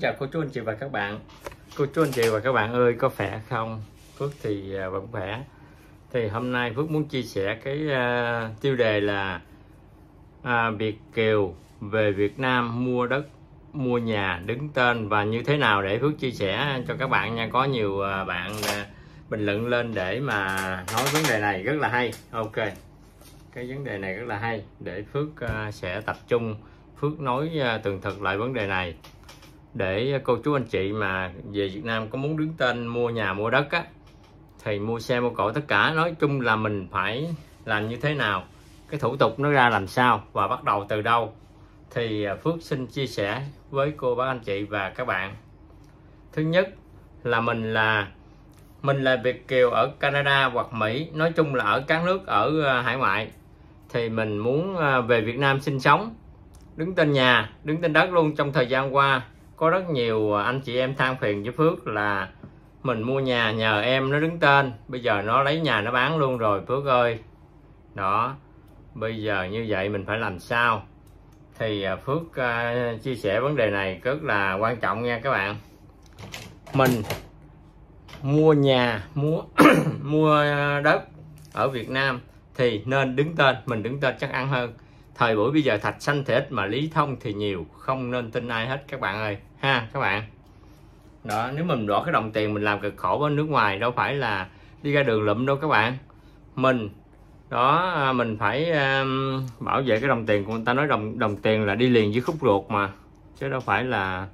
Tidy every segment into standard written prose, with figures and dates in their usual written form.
chào cô chú anh chị và các bạn. Cô chú anh chị và các bạn ơi, có khỏe không? Phước thì vẫn khỏe. Thì hôm nay Phước muốn chia sẻ cái tiêu đề là Việt kiều về Việt Nam mua đất, mua nhà, đứng tên và như thế nào, để Phước chia sẻ cho các bạn nha. Có nhiều bạn bình luận lên để mà nói vấn đề này rất là hay. Ok, cái vấn đề này rất là hay, để Phước sẽ tập trung Phước nói tường thuật lại vấn đề này, để cô chú anh chị mà về Việt Nam có muốn đứng tên mua nhà mua đất á, thì mua xe mua cộ tất cả, nói chung là mình phải làm như thế nào, cái thủ tục nó ra làm sao và bắt đầu từ đâu, thì Phước xin chia sẻ với cô bác anh chị và các bạn. Thứ nhất là mình là Việt kiều ở Canada hoặc Mỹ, nói chung là ở các nước ở hải ngoại, thì mình muốn về Việt Nam sinh sống, đứng tên nhà, đứng tên đất luôn. Trong thời gian qua có rất nhiều anh chị em than phiền với Phước là mình mua nhà nhờ em nó đứng tên, bây giờ nó lấy nhà nó bán luôn rồi Phước ơi. Đó, bây giờ như vậy mình phải làm sao? Thì Phước chia sẻ vấn đề này rất là quan trọng nha các bạn. Mình mua nhà, mua đất ở Việt Nam thì nên đứng tên, mình đứng tên chắc ăn hơn. Thời buổi bây giờ thạch xanh thì ít mà lý thông thì nhiều, không nên tin ai hết các bạn ơi ha các bạn. Đó, nếu mình bỏ cái đồng tiền mình làm cực khổ ở nước ngoài, đâu phải là đi ra đường lụm đâu các bạn. Mình phải bảo vệ cái đồng tiền của người ta. Nói đồng tiền là đi liền với khúc ruột mà, chứ đâu phải là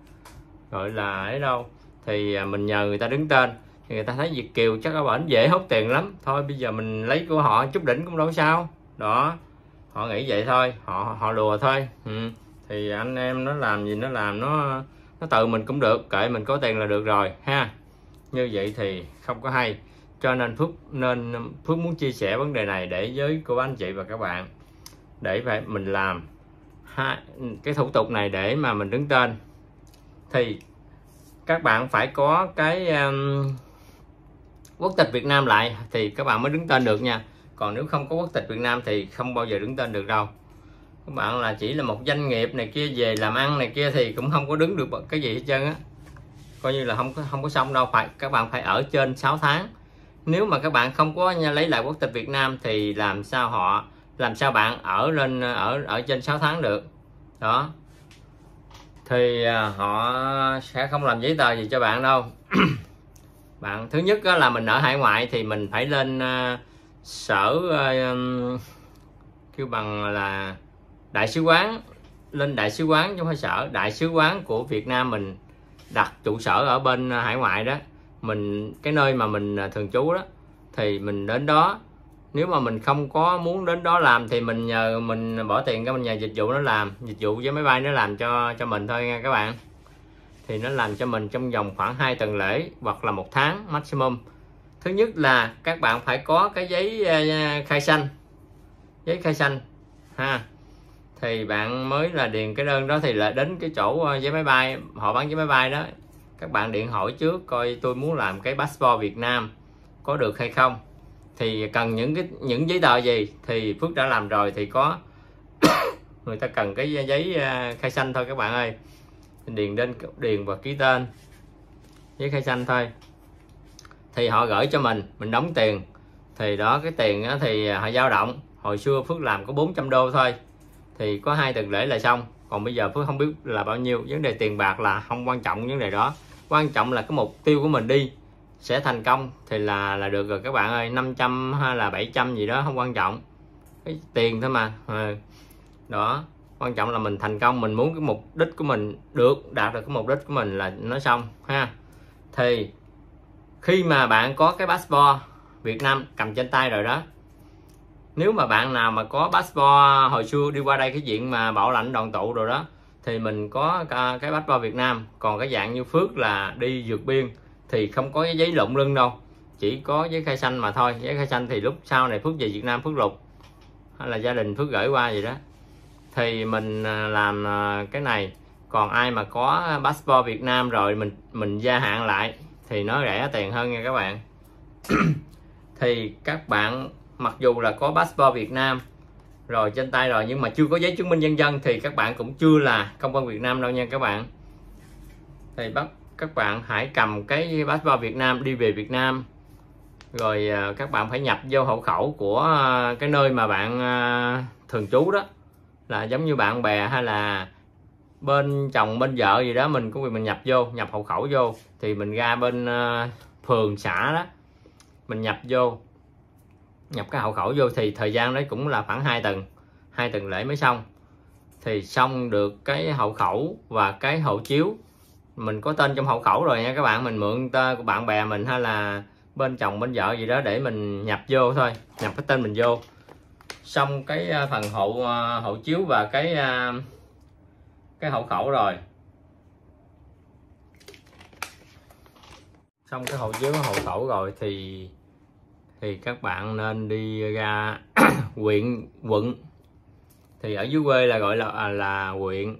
gọi là ấy đâu. Thì mình nhờ người ta đứng tên, thì người ta thấy Việt kiều chắc ở bển dễ hốt tiền lắm, thôi bây giờ mình lấy của họ chút đỉnh cũng đâu sao. Đó, họ nghĩ vậy thôi, họ đùa thôi. Thì anh em nó làm gì nó làm, nó tự mình cũng được, kệ mình có tiền là được rồi ha. Như vậy thì không có hay, cho nên Phước muốn chia sẻ vấn đề này để với cô anh chị và các bạn, để mình làm cái thủ tục này để mà mình đứng tên. Thì các bạn phải có cái quốc tịch Việt Nam lại thì các bạn mới đứng tên được nha. Còn nếu không có quốc tịch Việt Nam thì không bao giờ đứng tên được đâu. Các bạn là chỉ là một doanh nghiệp này kia về làm ăn này kia thì cũng không có đứng được cái gì hết trơn á, coi như là không có xong đâu. Các bạn phải ở trên 6 tháng. Nếu mà các bạn không có lấy lại quốc tịch Việt Nam thì làm sao bạn ở trên 6 tháng được. Đó, thì họ sẽ không làm giấy tờ gì cho bạn đâu. Bạn thứ nhất là mình ở hải ngoại thì mình phải lên sở kêu bằng là đại sứ quán, lên đại sứ quán chứ không phải sở, đại sứ quán của Việt Nam mình đặt trụ sở ở bên hải ngoại đó, mình cái nơi mà mình thường trú đó, thì mình đến đó. Nếu mà mình không có muốn đến đó làm thì mình bỏ tiền, mình nhờ dịch vụ nó làm, dịch vụ với máy bay nó làm cho mình thôi nha các bạn. Thì nó làm cho mình trong vòng khoảng 2 tuần lễ hoặc là 1 tháng maximum. Thứ nhất là các bạn phải có cái giấy khai xanh ha. Thì bạn mới là điền cái đơn đó, thì là đến cái chỗ vé máy bay, họ bán vé máy bay đó, các bạn điện hỏi trước coi tôi muốn làm cái passport Việt Nam có được hay không, thì cần những giấy tờ gì. Thì Phước đã làm rồi, thì có người ta cần cái giấy khai xanh thôi các bạn ơi. Điền và ký tên, giấy khai xanh thôi. Thì họ gửi cho mình đóng tiền. Thì đó, cái tiền đó thì họ dao động. Hồi xưa Phước làm có 400 đô thôi, thì có 2 tuần lễ là xong. Còn bây giờ Phước không biết là bao nhiêu. Vấn đề tiền bạc là không quan trọng vấn đề đó, quan trọng là cái mục tiêu của mình đi sẽ thành công thì là được rồi các bạn ơi. 500 hay là 700 gì đó không quan trọng, cái tiền thôi mà. Đó, quan trọng là mình thành công, mình muốn cái mục đích của mình đạt được cái mục đích của mình là nó xong ha. Thì khi mà bạn có cái passport Việt Nam cầm trên tay rồi đó, nếu mà bạn nào mà có passport hồi xưa đi qua đây cái diện mà bảo lãnh đoàn tụ rồi đó, thì mình có cái passport Việt Nam. Còn cái dạng như Phước là đi vượt biên thì không có cái giấy lộn lưng đâu, chỉ có giấy khai xanh mà thôi. Giấy khai xanh thì lúc sau này Phước về Việt Nam Phước lục, hay là gia đình Phước gửi qua gì đó, thì mình làm cái này. Còn ai mà có passport Việt Nam rồi mình gia hạn lại thì nó rẻ tiền hơn nha các bạn. Thì các bạn mặc dù là có passport Việt Nam rồi trên tay rồi, nhưng mà chưa có giấy chứng minh nhân dân thì các bạn cũng chưa là công dân Việt Nam đâu nha các bạn. thì các bạn hãy cầm cái passport Việt Nam đi về Việt Nam, rồi các bạn phải nhập vô hộ khẩu của cái nơi mà bạn thường trú đó, là giống như bạn bè hay là bên chồng bên vợ gì đó, mình có quyền mình nhập hộ khẩu vô, thì mình ra bên phường xã đó mình nhập cái hộ khẩu vô, thì thời gian đấy cũng là khoảng 2 tuần lễ mới xong. Thì xong được cái hộ khẩu và cái hộ chiếu, mình có tên trong hộ khẩu rồi nha các bạn, mình mượn tên của bạn bè mình hay là bên chồng bên vợ gì đó để mình nhập vô thôi, nhập cái tên mình vô. Xong cái phần hộ chiếu và cái hộ khẩu rồi, xong cái hộ chiếu hộ khẩu rồi thì các bạn nên đi ra quận. Thì ở dưới quê là gọi là huyện,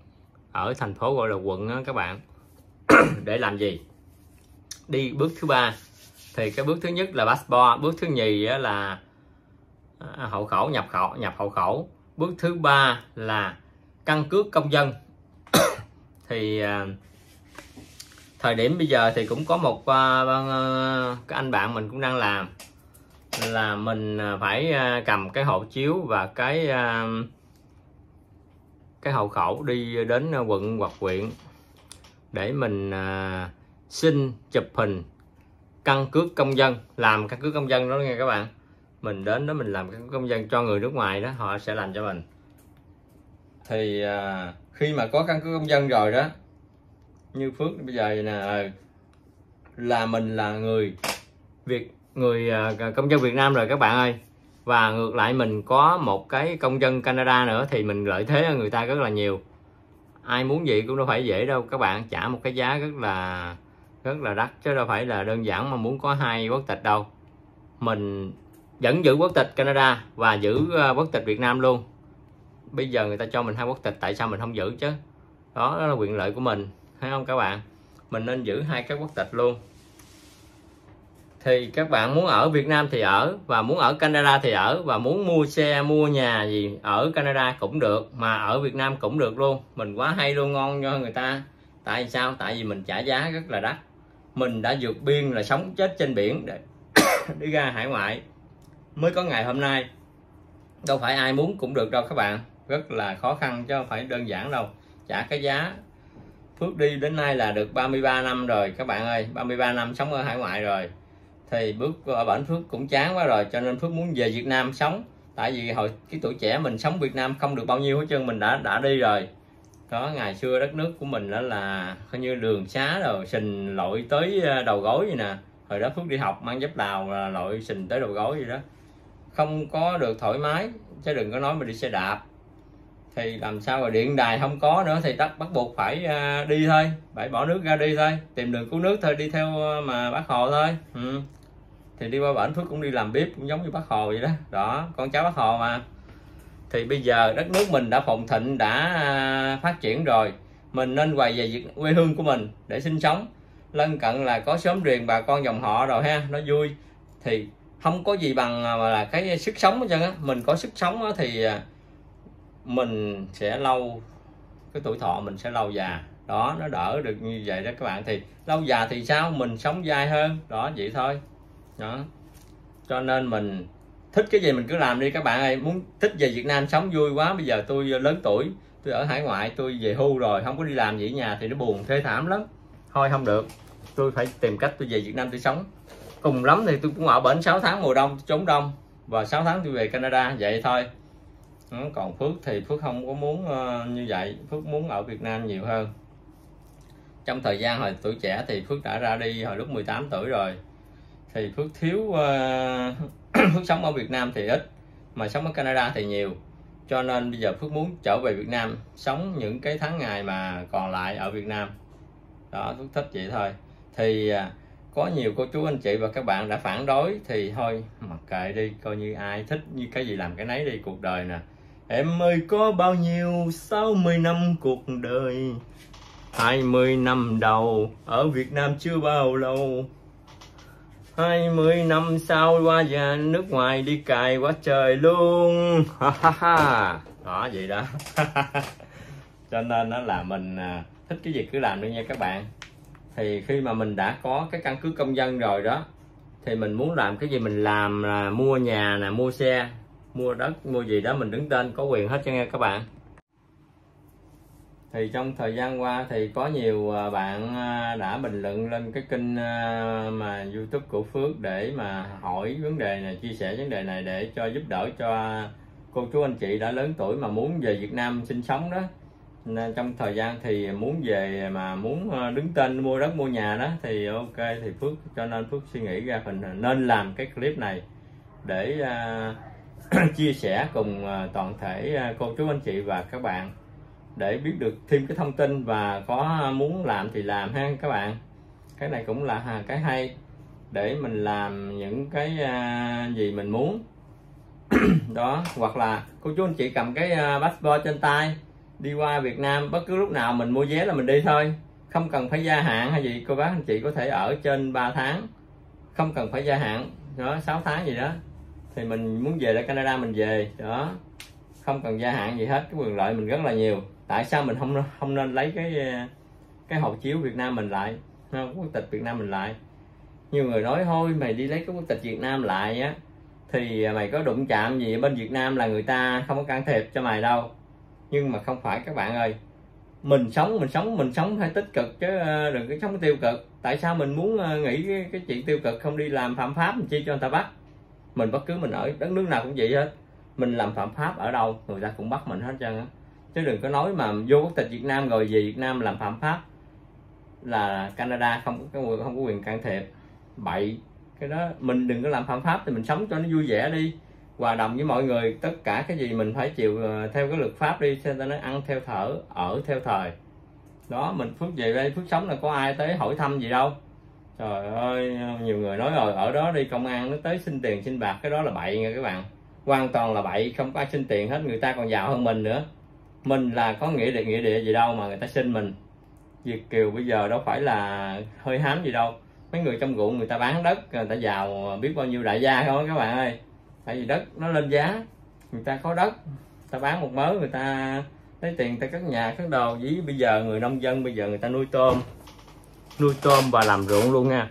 ở thành phố gọi là quận đó các bạn. Để làm gì? Đi bước thứ 3. Thì cái bước thứ nhất là passport, bước thứ nhì là hộ khẩu, nhập hộ khẩu. Bước thứ 3 là căn cước công dân. Thì thời điểm bây giờ thì cũng có một cái anh bạn mình cũng đang làm, là mình phải cầm cái hộ chiếu và cái hộ khẩu đi đến quận hoặc huyện để mình xin chụp hình căn cước công dân, làm căn cước công dân đó nghe các bạn. Mình đến đó mình làm căn cước công dân cho người nước ngoài đó, họ sẽ làm cho mình. Thì khi mà có căn cước công dân rồi đó, như Phước bây giờ nè, là mình là người công dân Việt Nam rồi các bạn ơi. Và ngược lại mình có một cái công dân Canada nữa, thì mình lợi thế hơn người ta rất là nhiều. Ai muốn gì cũng đâu phải dễ đâu các bạn, trả một cái giá rất là đắt, chứ đâu phải là đơn giản mà muốn có 2 quốc tịch đâu. Mình vẫn giữ quốc tịch Canada và giữ quốc tịch Việt Nam luôn. Bây giờ người ta cho mình 2 quốc tịch, tại sao mình không giữ chứ? Đó là quyền lợi của mình, thấy không các bạn? Mình nên giữ 2 cái quốc tịch luôn. Thì các bạn muốn ở Việt Nam thì ở, và muốn ở Canada thì ở, và muốn mua xe mua nhà gì ở Canada cũng được, mà ở Việt Nam cũng được luôn. Mình quá hay luôn, ngon cho người ta. Tại sao? Tại vì mình trả giá rất là đắt. Mình đã vượt biên là sống chết trên biển để đi ra hải ngoại mới có ngày hôm nay. Đâu phải ai muốn cũng được đâu các bạn, rất là khó khăn chứ không phải đơn giản đâu. Trả cái giá. Phước đi đến nay là được 33 năm rồi các bạn ơi, 33 năm sống ở hải ngoại rồi. Thì bước ở bển Phước cũng chán quá rồi, cho nên Phước muốn về Việt Nam sống. Tại vì hồi cái tuổi trẻ mình sống Việt Nam không được bao nhiêu hết trơn, mình đã đi rồi. Đó, ngày xưa đất nước của mình đó là coi như đường xá rồi sình lội tới đầu gối vậy nè. Hồi đó Phước đi học mang dép Lào là lội sình tới đầu gối vậy đó, không có được thoải mái, chứ đừng có nói mà đi xe đạp. Thì làm sao mà điện đài không có nữa, thì bắt buộc phải đi thôi, phải bỏ nước ra đi thôi, tìm đường cứu nước thôi, đi theo mà Bác Hồ thôi. Thì đi qua bển Phước cũng đi làm bếp cũng giống như Bác Hồ vậy đó. Đó, con cháu Bác Hồ mà. Thì bây giờ đất nước mình đã phồn thịnh, đã phát triển rồi, mình nên quay về quê hương của mình để sinh sống. Lân cận là có xóm riền bà con dòng họ rồi ha, nó vui. Thì không có gì bằng là cái sức sống hết trơn á. Mình có sức sống á thì mình sẽ lâu, cái tuổi thọ mình sẽ lâu già. Đó, nó đỡ được như vậy đó các bạn. Thì lâu già thì sao? Mình sống dài hơn. Đó, vậy thôi. Đó. Cho nên mình thích cái gì mình cứ làm đi các bạn ơi. Muốn thích về Việt Nam sống vui quá. Bây giờ tôi lớn tuổi, tôi ở hải ngoại, tôi về hưu rồi, không có đi làm gì ở nhà thì nó buồn thê thảm lắm. Thôi không được, tôi phải tìm cách tôi về Việt Nam tôi sống. Cùng lắm thì tôi cũng ở bển 6 tháng mùa đông trốn đông, và 6 tháng tôi về Canada, vậy thôi. Còn Phước thì Phước không có muốn như vậy. Phước muốn ở Việt Nam nhiều hơn. Trong thời gian hồi tuổi trẻ thì Phước đã ra đi hồi lúc 18 tuổi rồi. Thì Phước thiếu Phước sống ở Việt Nam thì ít, mà sống ở Canada thì nhiều. Cho nên bây giờ Phước muốn trở về Việt Nam, sống những cái tháng ngày mà còn lại ở Việt Nam. Đó, Phước thích vậy thôi. Thì có nhiều cô chú anh chị và các bạn đã phản đối, thì thôi mặc kệ đi, coi như ai thích như cái gì làm cái nấy đi. Cuộc đời nè em ơi, có bao nhiêu 60 năm cuộc đời, 20 năm đầu ở Việt Nam chưa bao lâu, 20 năm sau qua nhà nước ngoài đi cày quá trời luôn. Đó, vậy đó. Cho nên đó là mình thích cái gì cứ làm đi nha các bạn. Thì khi mà mình đã có cái căn cước công dân rồi đó, thì mình muốn làm cái gì mình làm, là mua nhà nè, mua xe, mua đất, mua gì đó mình đứng tên có quyền hết cho nghe các bạn. Thì trong thời gian qua thì có nhiều bạn đã bình luận lên cái kênh mà YouTube của Phước để mà hỏi vấn đề này, chia sẻ vấn đề này để cho giúp đỡ cho cô chú anh chị đã lớn tuổi mà muốn về Việt Nam sinh sống đó. Nên trong thời gian thì muốn về mà muốn đứng tên mua đất mua nhà đó thì ok, thì Phước cho nên Phước suy nghĩ ra mình nên làm cái clip này để chia sẻ cùng toàn thể cô chú anh chị và các bạn để biết được thêm cái thông tin, và có muốn làm thì làm ha các bạn. Cái này cũng là cái hay để mình làm những cái gì mình muốn đó. Hoặc là cô chú anh chị cầm cái passport trên tay đi qua Việt Nam bất cứ lúc nào mình mua vé là mình đi thôi, không cần phải gia hạn hay gì. Cô bác anh chị có thể ở trên 3 tháng, không cần phải gia hạn đó, 6 tháng gì đó, thì mình muốn về lại Canada mình về đó, không cần gia hạn gì hết. Cái quyền lợi mình rất là nhiều. Tại sao mình không nên lấy cái hộ chiếu Việt Nam mình lại, quốc tịch Việt Nam mình lại? Nhiều người nói thôi mày đi lấy cái quốc tịch Việt Nam lại á thì mày có đụng chạm gì bên Việt Nam là người ta không có can thiệp cho mày đâu. Nhưng mà không phải các bạn ơi, mình sống phải tích cực chứ đừng có sống tiêu cực. Tại sao mình muốn nghĩ cái chuyện tiêu cực, không đi làm phạm pháp mình chi cho người ta bắt? Mình bất cứ mình ở đất nước nào cũng vậy hết, mình làm phạm pháp ở đâu người ta cũng bắt mình hết trơn á. Chứ đừng có nói mà vô quốc tịch Việt Nam rồi về Việt Nam làm phạm pháp là Canada không có quyền can thiệp. Bậy cái đó. Mình đừng có làm phạm pháp thì mình sống cho nó vui vẻ đi, hòa đồng với mọi người. Tất cả cái gì mình phải chịu theo cái luật pháp đi, cho ta nói ăn theo thở, ở theo thời đó. Mình Phước về đây Phước sống là có ai tới hỏi thăm gì đâu. Trời ơi, nhiều người nói rồi ở đó đi công an nó tới xin tiền xin bạc, cái đó là bậy nha các bạn, hoàn toàn là bậy. Không có ai xin tiền hết, người ta còn giàu hơn mình nữa. Mình là có nghĩa địa gì đâu mà người ta xin mình. Việt kiều bây giờ đâu phải là hơi hám gì đâu. Mấy người trong ruộng người ta bán đất, người ta giàu biết bao nhiêu đại gia không các bạn ơi. Tại vì đất nó lên giá, người ta có đất, người ta bán một mớ, người ta lấy tiền, người ta cất nhà cất đồ. Với bây giờ người nông dân bây giờ người ta nuôi tôm và làm ruộng luôn nha.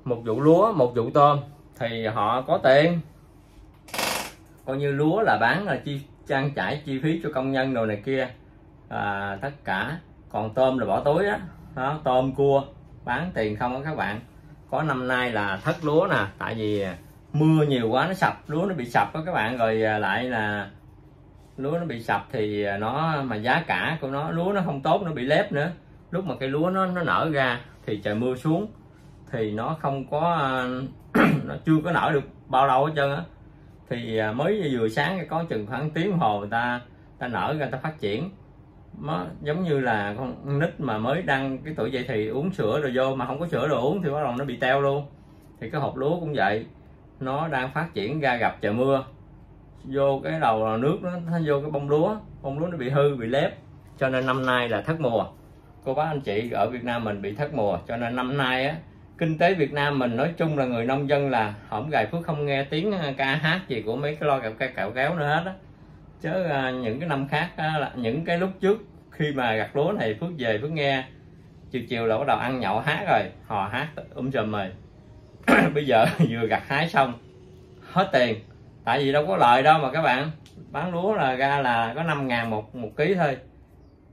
Một vụ lúa, một vụ tôm thì họ có tiền. Coi như lúa là bán là trang trải chi phí cho công nhân đồ này kia, tất cả. Còn tôm là bỏ túi đó, tôm cua bán tiền không đó các bạn. Có năm nay là thất lúa nè, tại vì mưa nhiều quá nó sập, lúa nó bị sập đó các bạn. Rồi lại là lúa nó bị sập thì nó mà giá cả của nó, lúa nó không tốt, nó bị lép nữa. Lúc mà cây lúa nó nở ra thì trời mưa xuống thì nó không có nó chưa có nở được bao lâu hết trơn á. Thì mới vừa sáng có chừng khoảng tiếng đồng hồ người ta nở ra, ta phát triển. Nó giống như là con nít mà mới đăng cái tuổi dậy thì uống sữa rồi vô mà không có sữa rồi uống thì bắt đầu nó bị teo luôn. Thì cái hột lúa cũng vậy, nó đang phát triển ra gặp trời mưa, vô cái đầu nước nó vô cái bông lúa nó bị hư, bị lép. Cho nên năm nay là thất mùa. Cô bác anh chị ở Việt Nam mình bị thất mùa. Cho nên năm nay á, kinh tế Việt Nam mình nói chung là người nông dân là hổng gài Phước không nghe tiếng ca hát gì của mấy cái lo cạo kéo nữa hết á. Chứ những cái năm khác là những cái lúc trước khi mà gặt lúa này Phước về Phước nghe chiều là bắt đầu ăn nhậu hát rồi, hò hát sùm rồi. Bây giờ vừa gặt hái xong hết tiền, tại vì đâu có lời đâu mà các bạn. Bán lúa là ra là có 5.000 một ký thôi.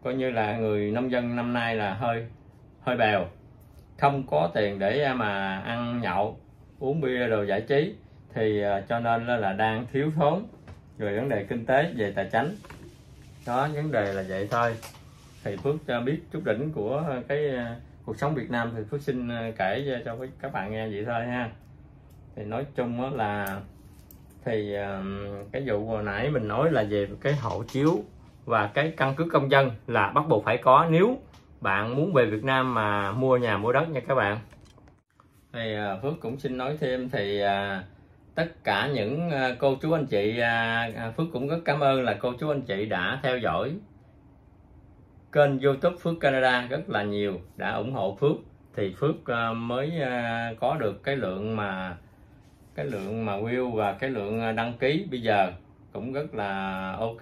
Coi như là người nông dân năm nay là hơi bèo, không có tiền để mà ăn nhậu uống bia đồ giải trí. Thì cho nên là đang thiếu thốn rồi vấn đề kinh tế về tài chính đó, vấn đề là vậy thôi. Thì Phước cho biết chút đỉnh của cái cuộc sống Việt Nam thì Phước xin kể cho các bạn nghe vậy thôi ha. Thì nói chung là thì cái vụ hồi nãy mình nói là về cái hộ chiếu và cái căn cước công dân là bắt buộc phải có nếu bạn muốn về Việt Nam mà mua nhà mua đất nha các bạn. Thì Phước cũng xin nói thêm thì tất cả những cô chú anh chị, Phước cũng rất cảm ơn là cô chú anh chị đã theo dõi kênh YouTube Phước Canada rất là nhiều, đã ủng hộ Phước. Thì Phước mới có được cái lượng mà view và cái lượng đăng ký bây giờ cũng rất là ok.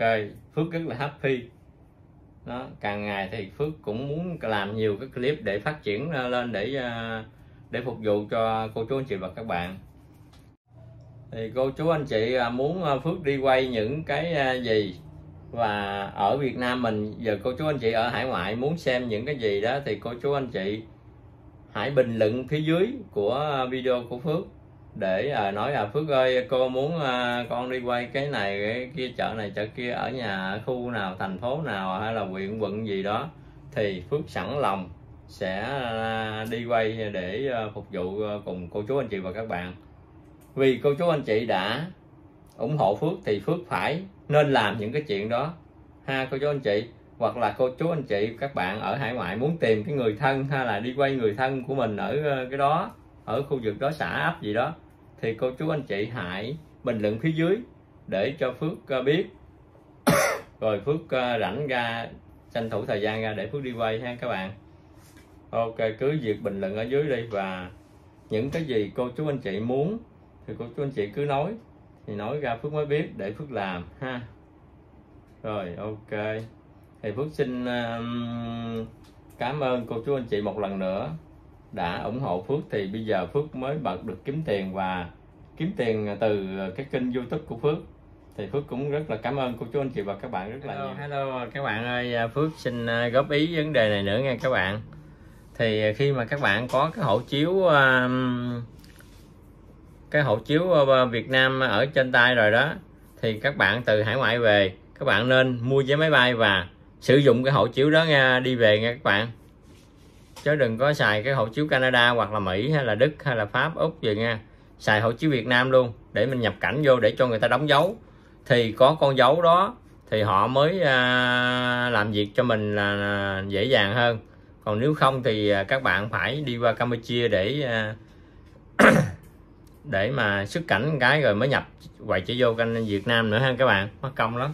Phước rất là happy nó càng ngày thì Phước cũng muốn làm nhiều cái clip để phát triển lên để phục vụ cho cô chú anh chị và các bạn. Thì cô chú anh chị muốn Phước đi quay những cái gì, và ở Việt Nam mình giờ cô chú anh chị ở hải ngoại muốn xem những cái gì đó, thì cô chú anh chị hãy bình luận phía dưới của video của Phước để nói là Phước ơi, cô muốn con đi quay cái này cái kia, chợ này chợ kia, ở nhà ở khu nào, thành phố nào hay là huyện quận gì đó, thì Phước sẵn lòng sẽ đi quay để phục vụ cùng cô chú anh chị và các bạn. Vì cô chú anh chị đã ủng hộ Phước thì Phước phải nên làm những cái chuyện đó ha cô chú anh chị. Hoặc là cô chú anh chị các bạn ở hải ngoại muốn tìm cái người thân hay là đi quay người thân của mình ở cái đó, ở khu vực đó, xã ấp gì đó, thì cô chú anh chị hãy bình luận phía dưới để cho Phước biết rồi Phước rảnh ra tranh thủ thời gian ra để Phước đi quay ha các bạn. Ok, cứ việc bình luận ở dưới đi, và những cái gì cô chú anh chị muốn thì cô chú anh chị cứ nói, thì nói ra Phước mới biết để Phước làm ha. Rồi ok, thì Phước xin cảm ơn cô chú anh chị một lần nữa đã ủng hộ Phước. Thì bây giờ Phước mới bật được kiếm tiền, và kiếm tiền từ cái kênh YouTube của Phước, thì Phước cũng rất là cảm ơn cô chú anh chị và các bạn rất là nhiều. Hello các bạn ơi, Phước xin góp ý vấn đề này nữa nha các bạn. Thì khi mà các bạn có cái hộ chiếu Việt Nam ở trên tay rồi đó, thì các bạn từ hải ngoại về, các bạn nên mua vé máy bay và sử dụng cái hộ chiếu đó nha, đi về nha các bạn, chứ đừng có xài cái hộ chiếu Canada hoặc là Mỹ hay là Đức hay là Pháp, Úc gì nha. Xài hộ chiếu Việt Nam luôn để mình nhập cảnh vô, để cho người ta đóng dấu, thì có con dấu đó thì họ mới làm việc cho mình là dễ dàng hơn. Còn nếu không thì các bạn phải đi qua Campuchia để mà xuất cảnh cái rồi mới nhập quay trở vô kênh Việt Nam nữa ha các bạn, mất công lắm.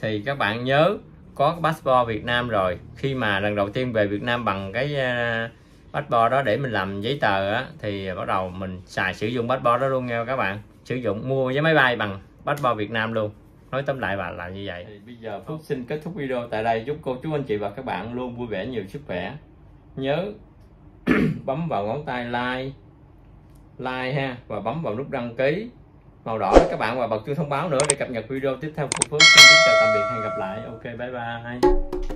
Thì các bạn nhớ có passport Việt Nam rồi, khi mà lần đầu tiên về Việt Nam bằng cái passport đó để mình làm giấy tờ á, thì bắt đầu mình sử dụng passport đó luôn nha các bạn. Sử dụng mua vé máy bay bằng passport Việt Nam luôn. Nói tóm lại là như vậy. Thì bây giờ Phước xin kết thúc video tại đây. Chúc cô chú anh chị và các bạn luôn vui vẻ, nhiều sức khỏe. Nhớ bấm vào ngón tay like ha, và bấm vào nút đăng ký màu đỏ các bạn, và bật chuông thông báo nữa để cập nhật video tiếp theo của Phước. Xin kính chào tạm biệt, hẹn gặp lại. Ok, bye bye.